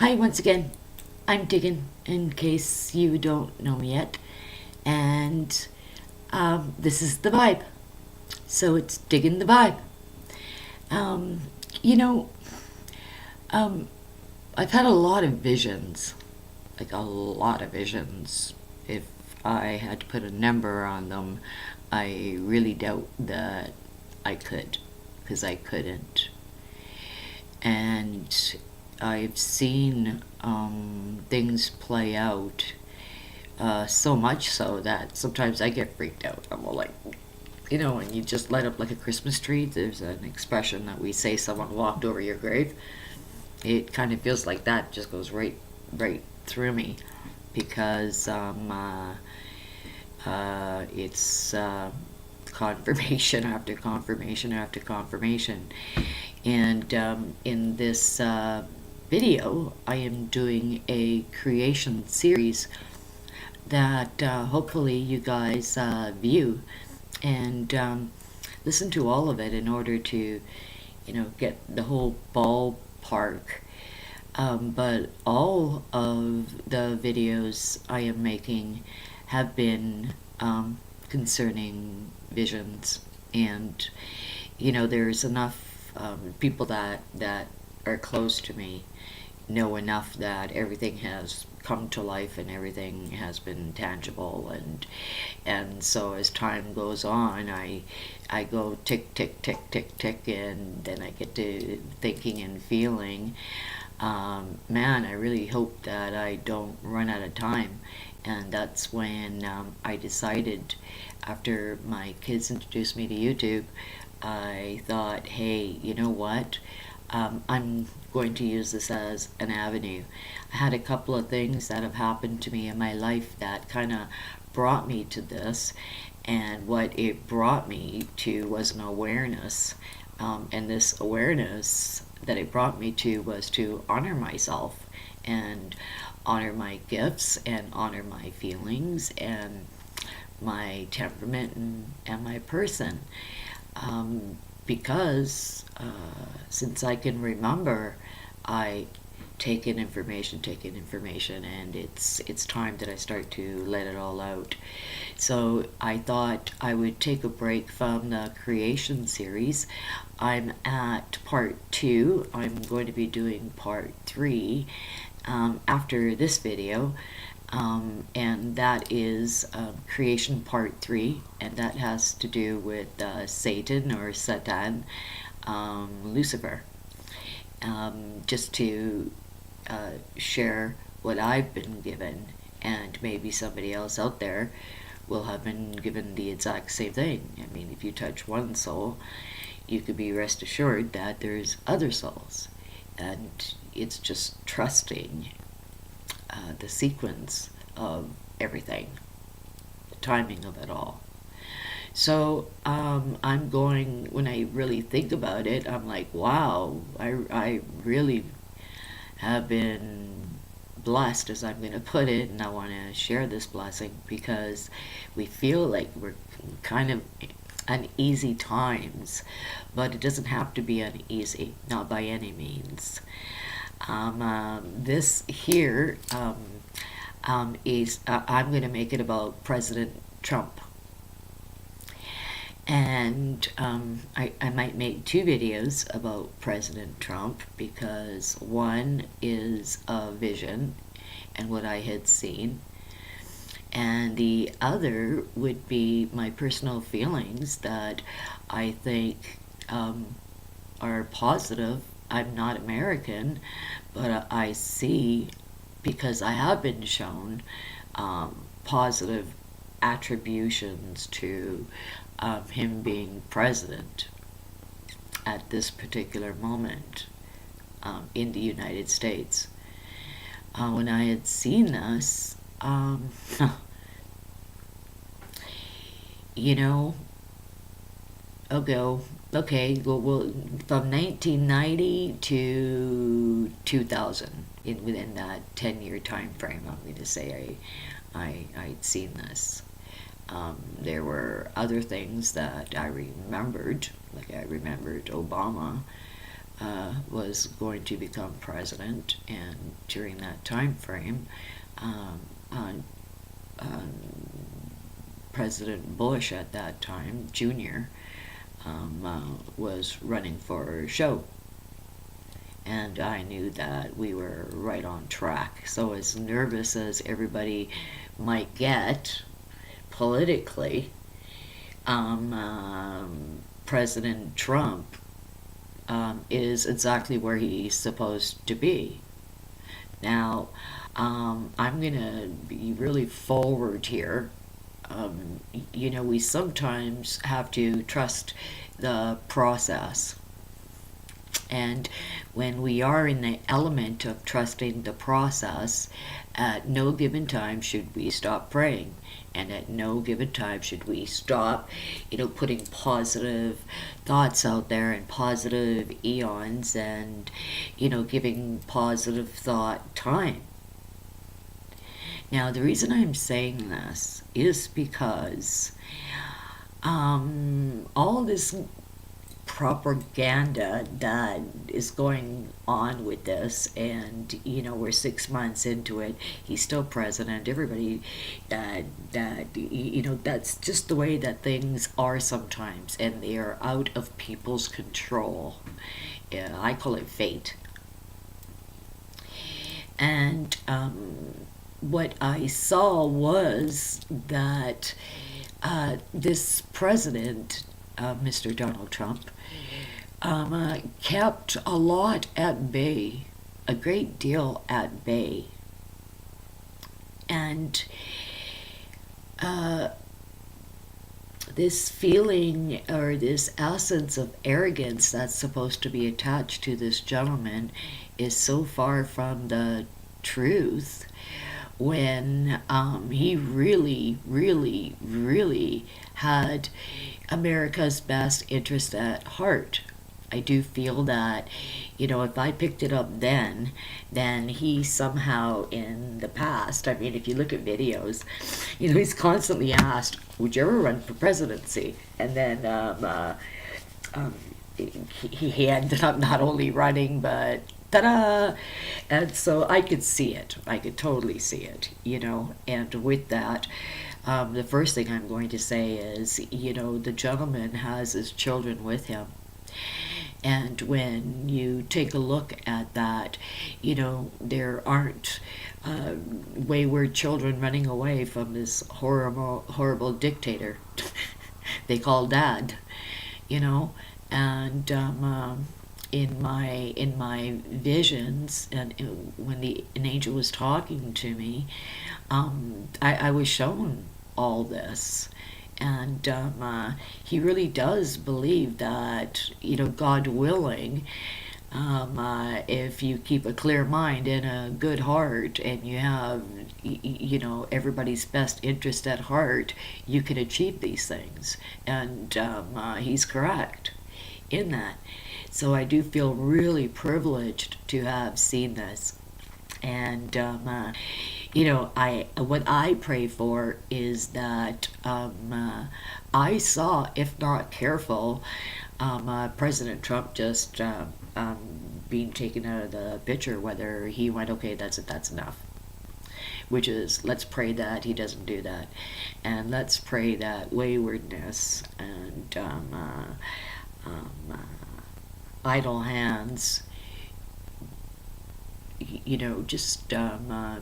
Hi, once again. I'm Diggin, in case you don't know me yet. And this is the vibe. So it's Diggin' the Vibe. Um, you know, um, I've had a lot of visions, like a lot of visions. If I had to put a number on them, I really doubt that I could, because I couldn't. And I've seen things play out so much so that sometimes I get freaked out. I'm all like, when you just light up like a Christmas tree, there's an expression that we say someone walked over your grave. It kind of feels like that, just goes right through me because it's confirmation after confirmation after confirmation. And in this video, I am doing a creation series that hopefully you guys view and listen to all of it in order to, get the whole ballpark. But all of the videos I am making have been concerning visions, and there's enough people that are close to me know enough that everything has come to life and everything has been tangible, and so as time goes on, I go tick tick tick tick tick, and then I get to thinking and feeling, man, I really hope that I don't run out of time. And that's when I decided, after my kids introduced me to YouTube, I thought, hey, you know what? I'm going to use this as an avenue. I had a couple of things that have happened to me in my life that kind of brought me to this, and what it brought me to was an awareness. And this awareness that it brought me to was to honor myself and honor my gifts and honor my feelings and my temperament and my person. Because since I can remember, I taken information, and it's time that I start to let it all out. So I thought I would take a break from the creation series. I'm at part 2. I'm going to be doing part 3 after this video. And that is creation part 3, and that has to do with Satan or Satan, Lucifer. Just to share what I've been given, and maybe somebody else out there will have been given the exact same thing. I mean, if you touch one soul, you could be rest assured that there's other souls, and it's just trusting the sequence of everything, the timing of it all. So I'm going, when I really think about it, I'm like, wow, I really have been blessed, as I'm going to put it, and I want to share this blessing because we feel like we're kind of uneasy times, but it doesn't have to be uneasy, not by any means. This here is, I'm going to make it about President Trump. And I might make 2 videos about President Trump, because one is a vision and what I had seen, and the other would be my personal feelings that I think are positive. I'm not American, but I see, because I have been shown positive attributions to him being president at this particular moment in the United States. When I had seen this, you know, well, from 1990 to 2000, within that 10-year time frame, I'm going to say I'd seen this. There were other things that I remembered, like I remembered Obama, was going to become president, and during that time frame, um, President Bush at that time, Jr., was running for show. And I knew that we were right on track. So, as nervous as everybody might get politically, President Trump is exactly where he's supposed to be. Now, I'm going to be really forward here. We sometimes have to trust the process. And when we are in the element of trusting the process, at no given time should we stop praying. And at no given time should we stop, putting positive thoughts out there and positive eons and, giving positive thought time. Now, the reason I'm saying this is because all this propaganda that is going on with this, and we're 6 months into it, he's still president, everybody, that's just the way that things are sometimes, and they are out of people's control. I call it fate. And what I saw was that this president, Mr. Donald Trump, kept a lot at bay, a great deal at bay. And this feeling or this essence of arrogance that's supposed to be attached to this gentleman is so far from the truth, when he really, really, really had America's best interest at heart. I do feel that, if I picked it up then he somehow in the past, I mean, if you look at videos, he's constantly asked, would you ever run for presidency? And then he ended up not only running, but ta-da! And so I could see it. I could totally see it, And with that, the first thing I'm going to say is, the gentleman has his children with him. And when you take a look at that, there aren't wayward children running away from this horrible dictator they call dad, and in my visions, and when an angel was talking to me, I was shown all this. And he really does believe that, God willing, if you keep a clear mind and a good heart, and you have, everybody's best interest at heart, you can achieve these things. And he's correct in that. So I do feel really privileged to have seen this. And what I pray for is that I saw, if not careful, President Trump just being taken out of the picture, whether he went, okay, that's it, that's enough. Which is, let's pray that he doesn't do that, and let's pray that waywardness and idle hands, just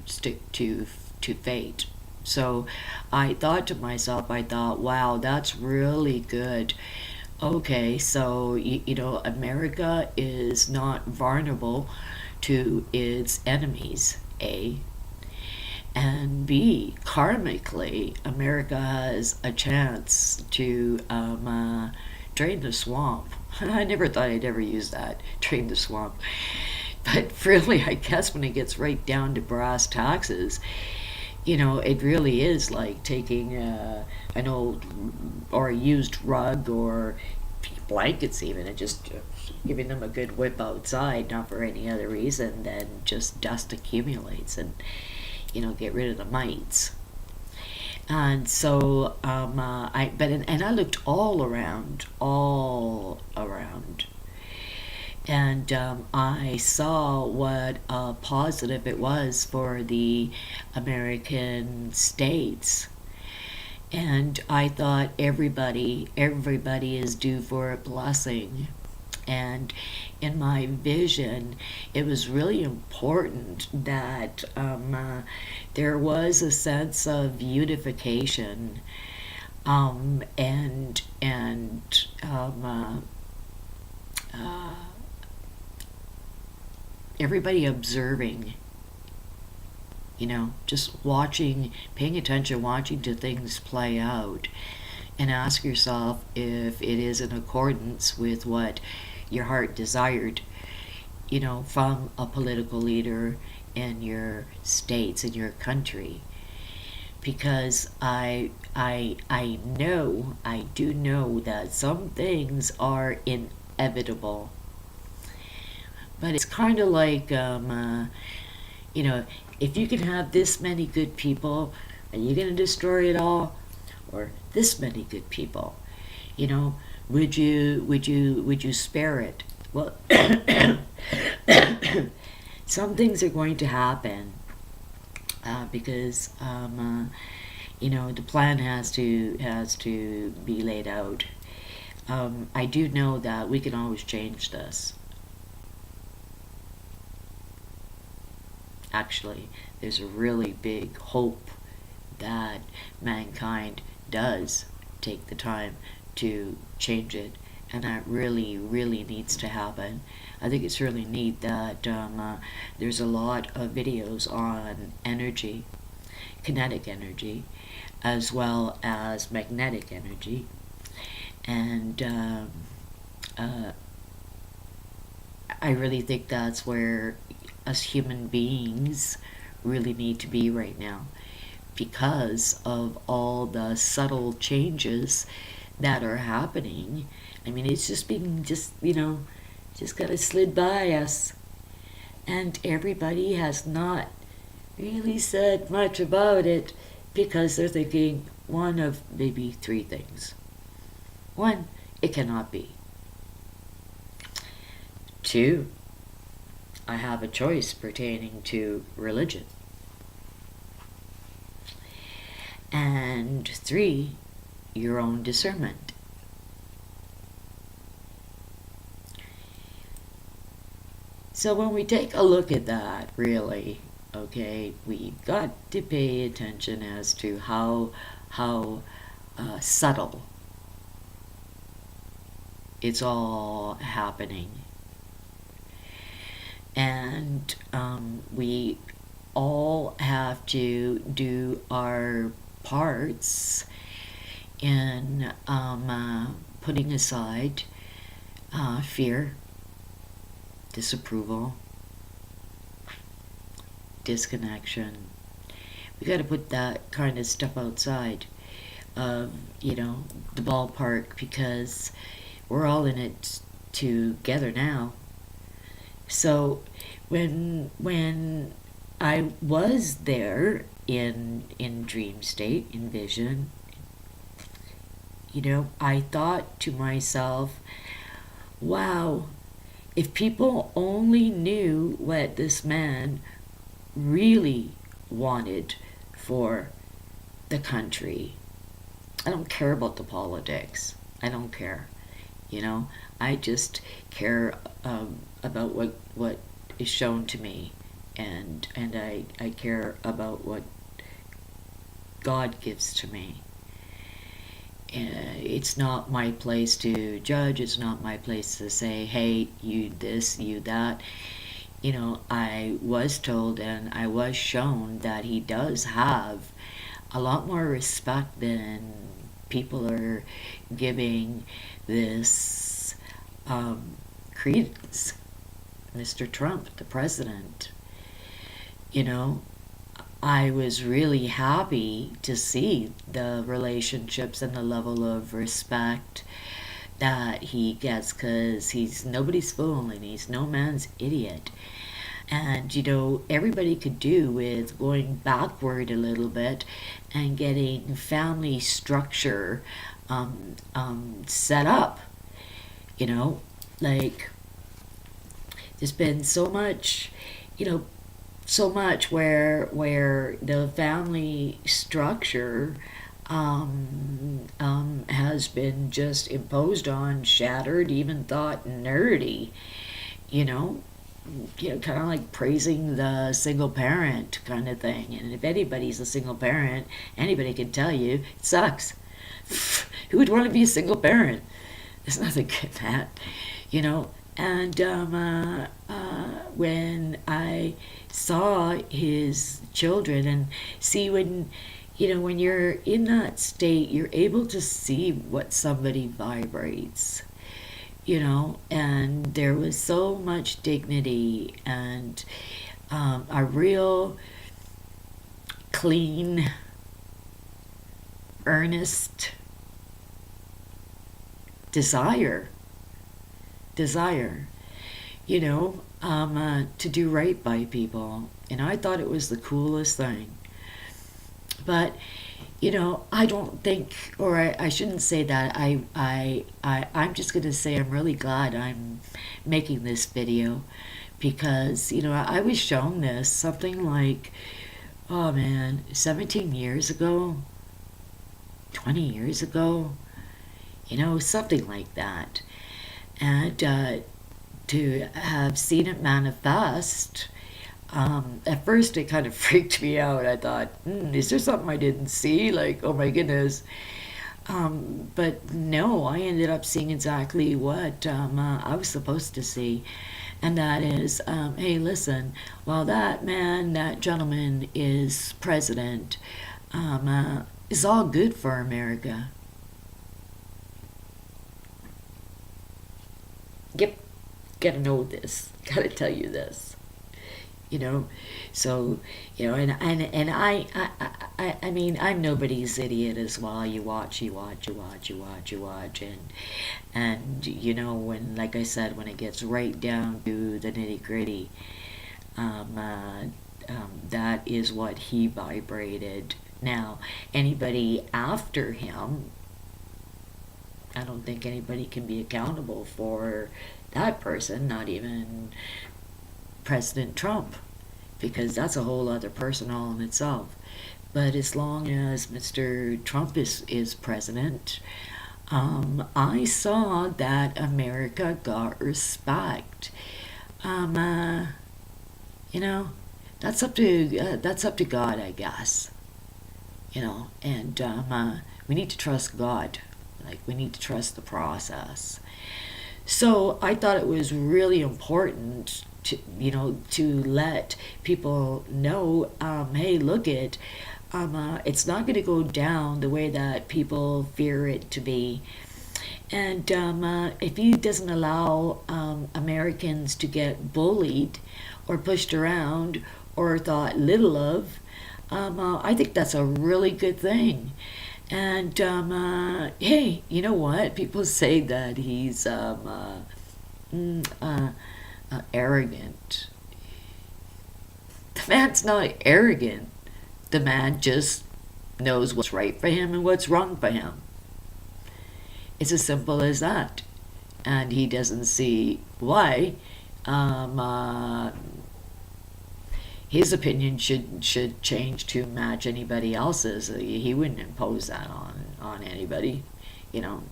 stick to fate. So I thought to myself, wow, that's really good. Okay, so America is not vulnerable to its enemies, A. And B, karmically, America has a chance to drain the swamp. I never thought I'd ever use that, drain the swamp. But really, I guess when it gets right down to brass taxes, it really is like taking an old or a used rug or blankets even, and just giving them a good whip outside, not for any other reason than just dust accumulates and, get rid of the mites. And so and I looked all around, And I saw what a positive it was for the American states. And I thought everybody is due for a blessing. And in my vision, it was really important that there was a sense of unification, and everybody observing, just watching, paying attention, watching to things play out, and ask yourself if it is in accordance with what your heart desired, from a political leader in your states, in your country. Because I do know that some things are inevitable. But it's kind of like, you know, if you can have this many good people, are you going to destroy it all? Or this many good people? You know, would you spare it? Well, some things are going to happen because the plan has to be laid out. I do know that we can always change this. Actually, there's a really big hope that mankind does take the time to change it, and that really, really needs to happen. I think it's really neat that there's a lot of videos on energy, kinetic energy, as well as magnetic energy, and uh, I really think that's where us human beings really need to be right now, because of all the subtle changes that are happening. I mean, it's just being just kind of slid by us, and everybody has not really said much about it because they're thinking one of maybe three things. One, it cannot be. Two, I have a choice pertaining to religion. And three, your own discernment. So when we take a look at that, really, okay, we got to pay attention as to how subtle it's all happening, and we all have to do our parts in putting aside fear, disapproval, disconnection. We got to put that kind of stuff outside of the ballpark, because we're all in it together now. So when I was there in dream state, in vision, I thought to myself, wow, if people only knew what this man really wanted for the country. I don't care about the politics. I don't care. I just care about what is shown to me, and I care about what God gives to me. It's not my place to judge. It's not my place to say, hey, you this, you that. I was told and I was shown that he does have a lot more respect than people are giving this credence. Mr. Trump, the president, you know, I was really happy to see the relationships and the level of respect that he gets, because he's nobody's fool and he's no man's idiot. And everybody could do with going backward a little bit and getting family structure set up, like there's been so much, you know, so much where the family structure has been just imposed on, shattered, even thought nerdy, you know, kind of like praising the single parent kind of thing. And if anybody's a single parent, anybody can tell you it sucks. Who would want to be a single parent? There's nothing good in that, you know. And when I saw his children, and see, when when you're in that state, you're able to see what somebody vibrates, and there was so much dignity and a real clean, earnest desire, desire, to do right by people. And I thought it was the coolest thing. But I don't think, or I shouldn't say that. I'm just going to say I'm really glad I'm making this video, because I was shown this something like, oh man, 17 years ago, 20 years ago, something like that. And to have seen it manifest, at first it kind of freaked me out. I thought, is there something I didn't see? Like, oh my goodness. But no, I ended up seeing exactly what I was supposed to see. And that is, hey, listen, while that man, that gentleman is president, is all good for America. Yep, gotta know this. Gotta tell you this. you know so and I mean, I'm nobody's idiot as well. You watch, and when, like I said, when it gets right down to the nitty gritty, that is what he vibrated. Now, anybody after him, I don't think anybody can be accountable for that person, not even President Trump, because that's a whole other person all in itself. But as long as Mr. Trump is president, I saw that America got respect. Um, uh, you know, that's up to God, I guess. And we need to trust God. Like, we need to trust the process. So I thought it was really important to let people know, hey, look it, it's not going to go down the way that people fear it to be. And if he doesn't allow Americans to get bullied or pushed around or thought little of, I think that's a really good thing. And hey, you know what? People say that he's arrogant. The man's not arrogant. The man just knows what's right for him and what's wrong for him. It's as simple as that. And he doesn't see why um, uh, his opinion should change to match anybody else's. He wouldn't impose that on anybody. You know,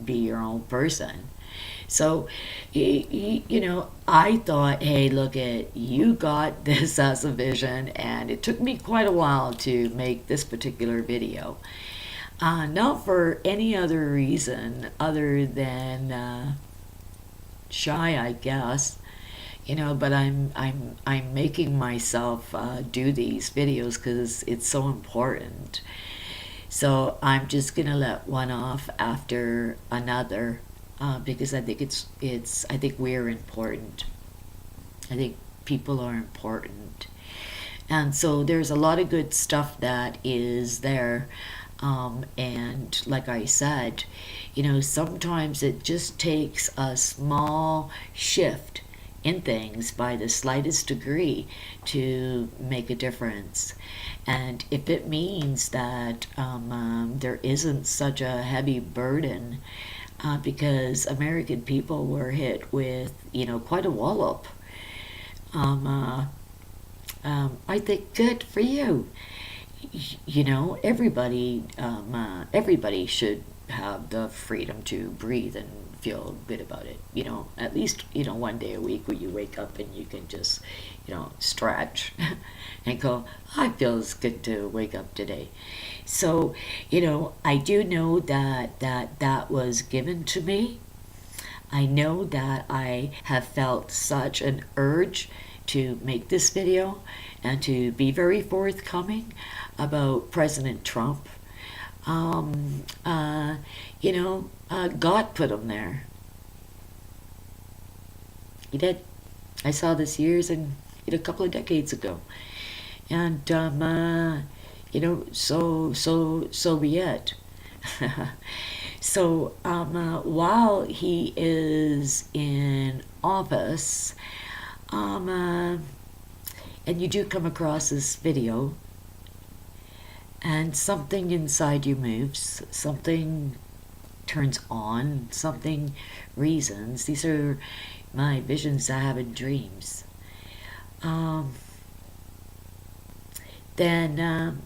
be your own person. So, I thought, hey, look at, you got this as a vision, and it took me quite a while to make this particular video. Not for any other reason other than shy, I guess. But I'm making myself do these videos because it's so important. So I'm just gonna let one off after another, because I think I think we're important. I think people are important. And so there's a lot of good stuff that is there. And like I said, sometimes it just takes a small shift in things by the slightest degree to make a difference. And if it means that there isn't such a heavy burden, because American people were hit with, quite a wallop, Um, uh, I think good for you. You know, everybody should have the freedom to breathe and feel good about it. You know, at least, you know, one day a week where you wake up and you can just, you know, stretch and go, I feel it's good to wake up today. So, you know, I do know that was given to me. I know that I have felt such an urge to make this video and to be very forthcoming about President Trump. Um, uh, God put him there. He did. I saw this years and a couple of decades ago, and so be it. So while he is in office, um, uh, and you do come across this video, and something inside you moves, something turns on, something reasons. These are my visions I have in dreams. Um, then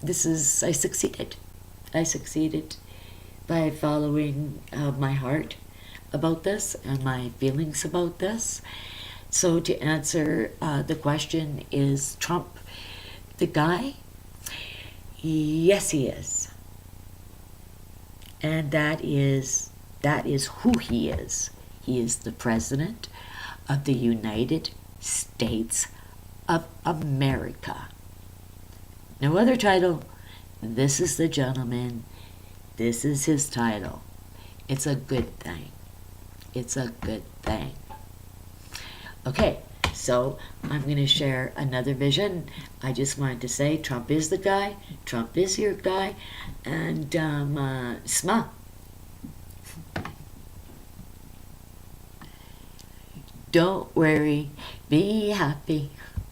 this is, I succeeded. I succeeded by following my heart about this and my feelings about this. So to answer the question, is Trump the guy? Yes, he is. And that is who he is. He is the president of the United States of America. No other title. This is the gentleman. This is his title. It's a good thing. It's a good thing. Okay, so I'm going to share another vision. I just wanted to say Trump is the guy. Trump is your guy. And Sma. Don't worry. Be happy.